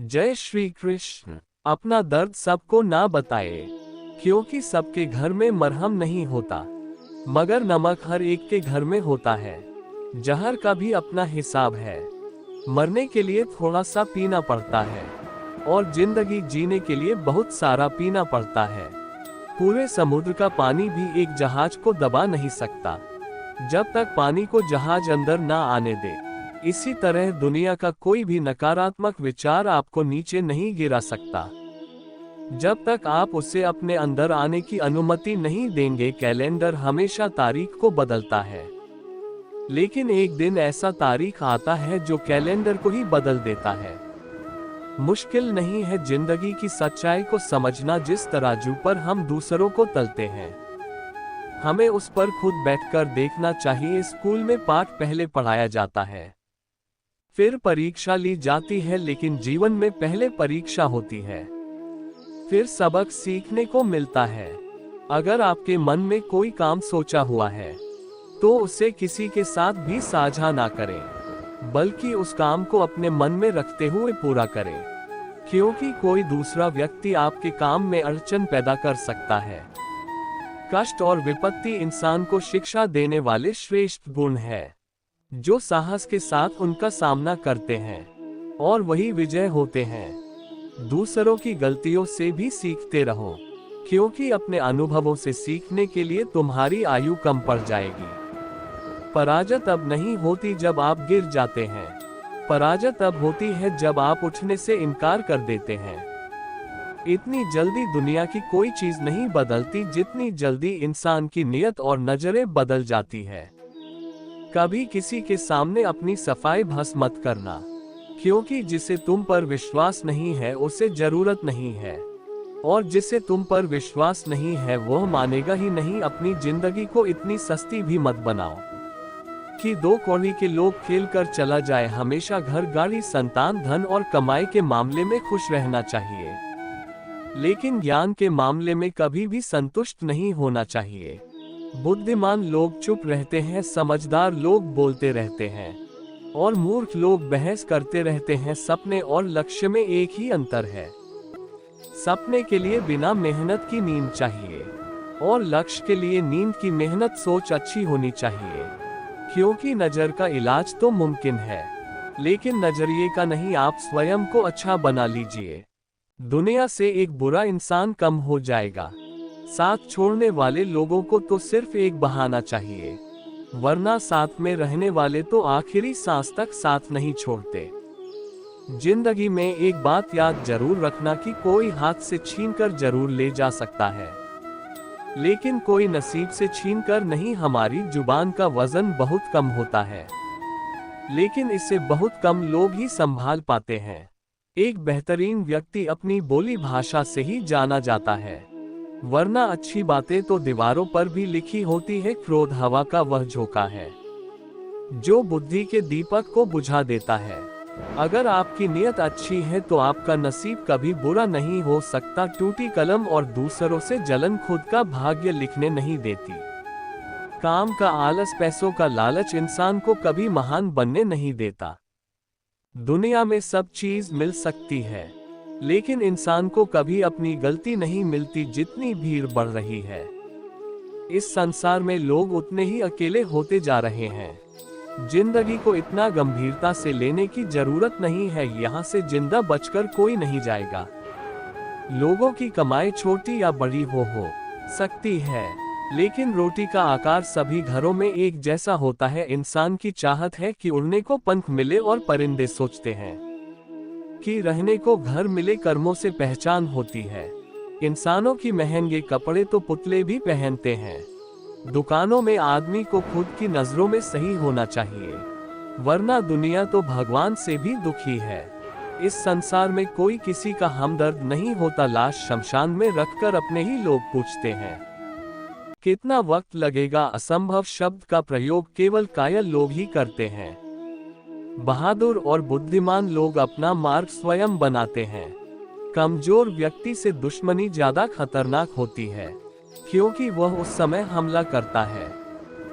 जय श्री कृष्ण। अपना दर्द सबको ना बताए, क्योंकि सबके घर में मरहम नहीं होता, मगर नमक हर एक के घर में होता है। जहर का भी अपना हिसाब है, मरने के लिए थोड़ा सा पीना पड़ता है और जिंदगी जीने के लिए बहुत सारा पीना पड़ता है। पूरे समुद्र का पानी भी एक जहाज को दबा नहीं सकता जब तक पानी को जहाज अंदर ना आने दे। इसी तरह दुनिया का कोई भी नकारात्मक विचार आपको नीचे नहीं गिरा सकता जब तक आप उसे अपने अंदर आने की अनुमति नहीं देंगे। कैलेंडर हमेशा तारीख को बदलता है, लेकिन एक दिन ऐसा तारीख आता है जो कैलेंडर को ही बदल देता है। मुश्किल नहीं है जिंदगी की सच्चाई को समझना। जिस तराजू पर हम दूसरों को तलते हैं, हमें उस पर खुद बैठकर देखना चाहिए। स्कूल में पाठ पहले पढ़ाया जाता है, फिर परीक्षा ली जाती है, लेकिन जीवन में पहले परीक्षा होती है, फिर सबक सीखने को मिलता है। अगर आपके मन में कोई काम सोचा हुआ है तो उसे किसी के साथ भी साझा ना करें, बल्कि उस काम को अपने मन में रखते हुए पूरा करें, क्योंकि कोई दूसरा व्यक्ति आपके काम में अड़चन पैदा कर सकता है। कष्ट और विपत्ति इंसान को शिक्षा देने वाले श्रेष्ठ गुण है, जो साहस के साथ उनका सामना करते हैं और वही विजय होते हैं। दूसरों की गलतियों से भी सीखते रहो, क्योंकि अपने अनुभवों से सीखने के लिए तुम्हारी आयु कम पड़ जाएगी। पराजय तब नहीं होती जब आप गिर जाते हैं, पराजय तब होती है जब आप उठने से इनकार कर देते हैं। इतनी जल्दी दुनिया की कोई चीज नहीं बदलती जितनी जल्दी इंसान की नियत और नजरें बदल जाती है। कभी किसी के सामने अपनी सफाई भस्म मत करना, क्योंकि जिसे तुम पर विश्वास नहीं है उसे जरूरत नहीं है, और जिसे तुम पर विश्वास नहीं है वह मानेगा ही नहीं। अपनी जिंदगी को इतनी सस्ती भी मत बनाओ कि दो कौड़ी के लोग खेल कर चला जाए। हमेशा घर, गाड़ी, संतान, धन और कमाई के मामले में खुश रहना चाहिए, लेकिन ज्ञान के मामले में कभी भी संतुष्ट नहीं होना चाहिए। बुद्धिमान लोग चुप रहते हैं, समझदार लोग बोलते रहते हैं और मूर्ख लोग बहस करते रहते हैं। सपने और लक्ष्य में एक ही अंतर है, सपने के लिए बिना मेहनत की नींद चाहिए और लक्ष्य के लिए नींद की मेहनत। सोच अच्छी होनी चाहिए, क्योंकि नजर का इलाज तो मुमकिन है, लेकिन नजरिए का नहीं। आप स्वयं को अच्छा बना लीजिए, दुनिया से एक बुरा इंसान कम हो जाएगा। साथ छोड़ने वाले लोगों को तो सिर्फ एक बहाना चाहिए, वरना साथ में रहने वाले तो आखिरी सांस तक साथ नहीं छोड़ते। जिंदगी में एक बात याद जरूर रखना कि कोई हाथ से छीनकर जरूर ले जा सकता है, लेकिन कोई नसीब से छीनकर नहीं। हमारी जुबान का वजन बहुत कम होता है, लेकिन इसे बहुत कम लोग ही संभाल पाते हैं। एक बेहतरीन व्यक्ति अपनी बोली भाषा से ही जाना जाता है, वरना अच्छी बातें तो दीवारों पर भी लिखी होती है। क्रोध हवा का वह झोंका है जो बुद्धि के दीपक को बुझा देता है। अगर आपकी नियत अच्छी है तो आपका नसीब कभी बुरा नहीं हो सकता। टूटी कलम और दूसरों से जलन खुद का भाग्य लिखने नहीं देती। काम का आलस, पैसों का लालच इंसान को कभी महान बनने नहीं देता। दुनिया में सब चीज मिल सकती है, लेकिन इंसान को कभी अपनी गलती नहीं मिलती। जितनी भीड़ बढ़ रही है इस संसार में, लोग उतने ही अकेले होते जा रहे हैं। जिंदगी को इतना गंभीरता से लेने की जरूरत नहीं है। यहाँ से जिंदा बचकर कोई नहीं जाएगा। लोगों की कमाई छोटी या बड़ी हो सकती है, लेकिन रोटी का आकार सभी घरों में एक जैसा होता है। इंसान की चाहत है कि उड़ने को पंख मिले और परिंदे सोचते हैं कि रहने को घर मिले। कर्मों से पहचान होती है। इंसानों की महंगे कपड़े तो पुतले भी पहनते हैं। दुकानों में आदमी को खुद की नजरों में सही होना चाहिए, वरना दुनिया तो भगवान से भी दुखी है। इस संसार में कोई किसी का हमदर्द नहीं होता। लाश शमशान में रखकर अपने ही लोग पूछते हैं कितना वक्त लगेगा। असंभव शब्द का प्रयोग केवल कायल लोग ही करते हैं। बहादुर और बुद्धिमान लोग अपना मार्ग स्वयं बनाते हैं। कमजोर व्यक्ति से दुश्मनी ज्यादा खतरनाक होती है, क्योंकि वह उस समय हमला करता है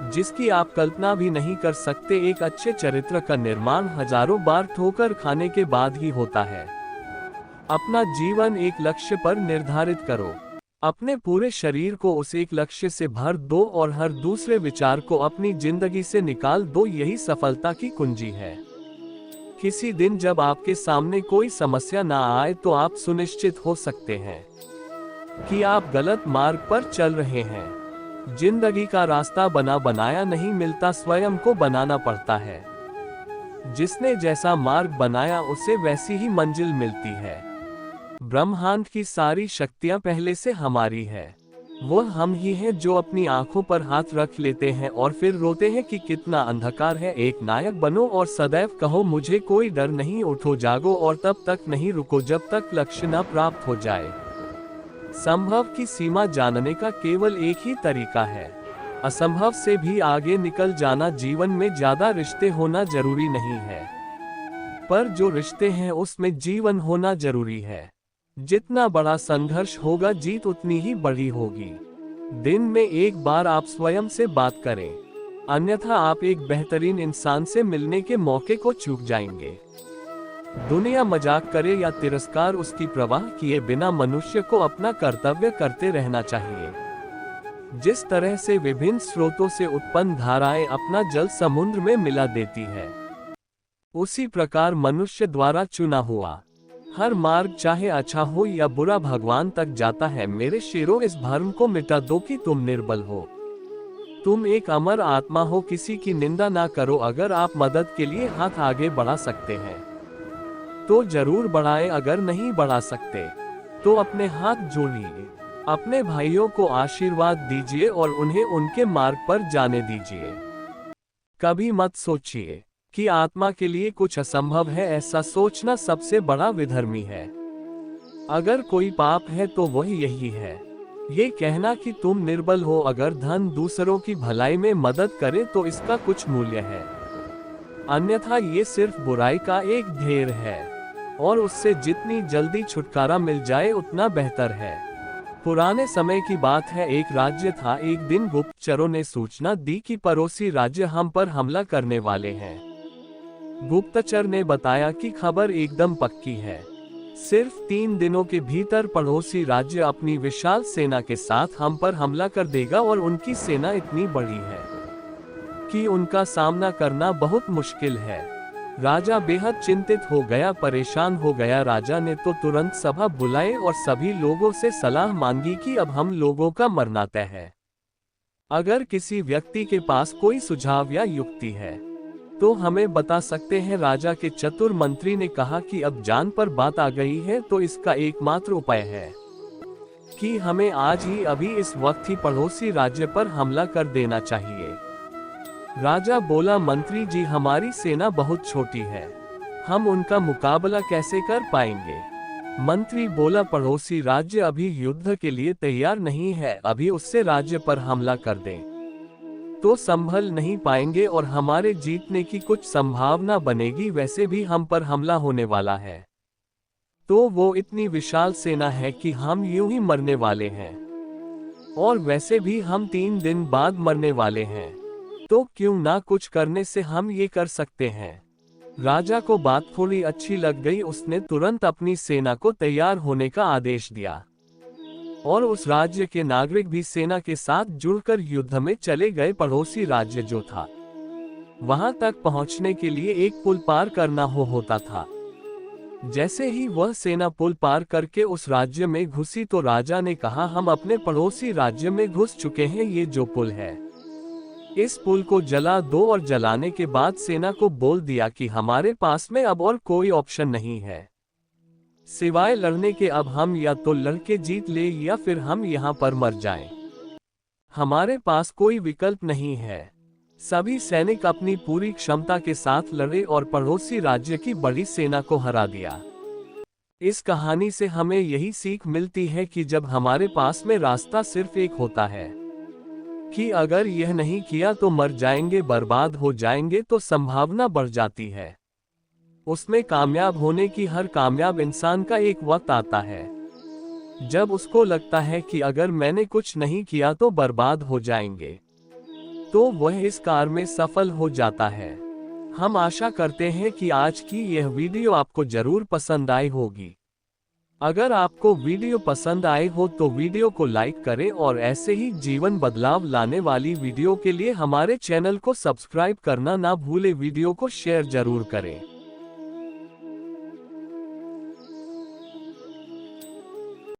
जिसकी आप कल्पना भी नहीं कर सकते। एक अच्छे चरित्र का निर्माण हजारों बार ठोकर खाने के बाद ही होता है। अपना जीवन एक लक्ष्य पर निर्धारित करो। अपने पूरे शरीर को उस एक लक्ष्य से भर दो और हर दूसरे विचार को अपनी जिंदगी से निकाल दो। यही सफलता की कुंजी है। किसी दिन जब आपके सामने कोई समस्या ना आए तो आप सुनिश्चित हो सकते हैं कि आप गलत मार्ग पर चल रहे हैं। जिंदगी का रास्ता बना बनाया नहीं मिलता, स्वयं को बनाना पड़ता है। जिसने जैसा मार्ग बनाया उसे वैसी ही मंजिल मिलती है। ब्रह्मांड की सारी शक्तियां पहले से हमारी है। वो हम ही हैं जो अपनी आंखों पर हाथ रख लेते हैं और फिर रोते हैं कि कितना अंधकार है। एक नायक बनो और सदैव कहो मुझे कोई डर नहीं। उठो जागो और तब तक नहीं रुको जब तक लक्ष्य न प्राप्त हो जाए। संभव की सीमा जानने का केवल एक ही तरीका है, असंभव से भी आगे निकल जाना। जीवन में ज्यादा रिश्ते होना जरूरी नहीं है, पर जो रिश्ते हैं उसमें जीवन होना जरूरी है। जितना बड़ा संघर्ष होगा जीत उतनी ही बड़ी होगी। दिन में एक बार आप स्वयं से बात करें, अन्यथा आप एक बेहतरीन इंसान से मिलने के मौके को चूक जाएंगे। दुनिया मजाक करे या तिरस्कार, उसकी परवाह किए बिना मनुष्य को अपना कर्तव्य करते रहना चाहिए। जिस तरह से विभिन्न स्रोतों से उत्पन्न धाराएं अपना जल समुद्र में मिला देती है, उसी प्रकार मनुष्य द्वारा चुना हुआ हर मार्ग चाहे अच्छा हो या बुरा भगवान तक जाता है। मेरे शेरों, इस भ्रम को मिटा दो कि तुम निर्बल हो। तुम एक अमर आत्मा हो। किसी की निंदा ना करो। अगर आप मदद के लिए हाथ आगे बढ़ा सकते हैं तो जरूर बढ़ाएं। अगर नहीं बढ़ा सकते तो अपने हाथ जोड़िए। अपने भाइयों को आशीर्वाद दीजिए और उन्हें उनके मार्ग पर जाने दीजिए। कभी मत सोचिए कि आत्मा के लिए कुछ असंभव है। ऐसा सोचना सबसे बड़ा विधर्मी है। अगर कोई पाप है तो वह यही है, ये कहना कि तुम निर्बल हो। अगर धन दूसरों की भलाई में मदद करे तो इसका कुछ मूल्य है, अन्यथा ये सिर्फ बुराई का एक ढेर है और उससे जितनी जल्दी छुटकारा मिल जाए उतना बेहतर है। पुराने समय की बात है, एक राज्य था। एक दिन गुप्तचरों ने सूचना दी कि पड़ोसी राज्य हम पर हमला करने वाले हैं। गुप्तचर ने बताया कि खबर एकदम पक्की है। सिर्फ 3 दिनों के भीतर पड़ोसी राज्य अपनी विशाल सेना के साथ हम पर हमला कर देगा और उनकी सेना इतनी बड़ी है कि उनका सामना करना बहुत मुश्किल है। राजा बेहद चिंतित हो गया, परेशान हो गया। राजा ने तो तुरंत सभा बुलाई और सभी लोगों से सलाह मांगी कि अब हम लोगों का मरना तय है। अगर किसी व्यक्ति के पास कोई सुझाव या युक्ति है तो हमें बता सकते हैं। राजा के चतुर मंत्री ने कहा कि अब जान पर बात आ गई है तो इसका एकमात्र उपाय है कि हमें आज ही अभी इस वक्त ही पड़ोसी राज्य पर हमला कर देना चाहिए। राजा बोला, मंत्री जी हमारी सेना बहुत छोटी है, हम उनका मुकाबला कैसे कर पाएंगे। मंत्री बोला, पड़ोसी राज्य अभी युद्ध के लिए तैयार नहीं है, अभी उससे राज्य पर हमला कर दें तो संभल नहीं पाएंगे और हमारे जीतने की कुछ संभावना बनेगी। वैसे भी हम पर हमला होने वाला है तो वो इतनी विशाल सेना है कि हम यूं ही मरने वाले हैं, और वैसे भी हम 3 दिन बाद मरने वाले हैं, तो क्यों ना कुछ करने से हम ये कर सकते हैं। राजा को बात थोड़ी अच्छी लग गई। उसने तुरंत अपनी सेना को तैयार होने का आदेश दिया और उस राज्य के नागरिक भी सेना के साथ जुड़कर युद्ध में चले गए। पड़ोसी राज्य जो था वहां तक पहुंचने के लिए एक पुल पार करना होता था। जैसे ही वह सेना पुल पार करके उस राज्य में घुसी तो राजा ने कहा, हम अपने पड़ोसी राज्य में घुस चुके हैं। ये जो पुल है इस पुल को जला दो। और जलाने के बाद सेना को बोल दिया कि हमारे पास में अब और कोई ऑप्शन नहीं है सिवाय लड़ने के। अब हम या तो लड़के जीत ले या फिर हम यहाँ पर मर जाएं। हमारे पास कोई विकल्प नहीं है। सभी सैनिक अपनी पूरी क्षमता के साथ लड़े और पड़ोसी राज्य की बड़ी सेना को हरा दिया। इस कहानी से हमें यही सीख मिलती है कि जब हमारे पास में रास्ता सिर्फ एक होता है कि अगर यह नहीं किया तो मर जाएंगे, बर्बाद हो जाएंगे, तो संभावना बढ़ जाती है। उसमें कामयाब होने की हर कामयाब इंसान का एक वक्त आता है जब उसको लगता है कि अगर मैंने कुछ नहीं किया तो बर्बाद हो जाएंगे, तो वह इस कार्य में सफल हो जाता है। हम आशा करते हैं कि आज की यह वीडियो आपको जरूर पसंद आई होगी। अगर आपको वीडियो पसंद आए हो तो वीडियो को लाइक करें और ऐसे ही जीवन बदलाव लाने वाली वीडियो के लिए हमारे चैनल को सब्सक्राइब करना ना भूले। वीडियो को शेयर जरूर करें।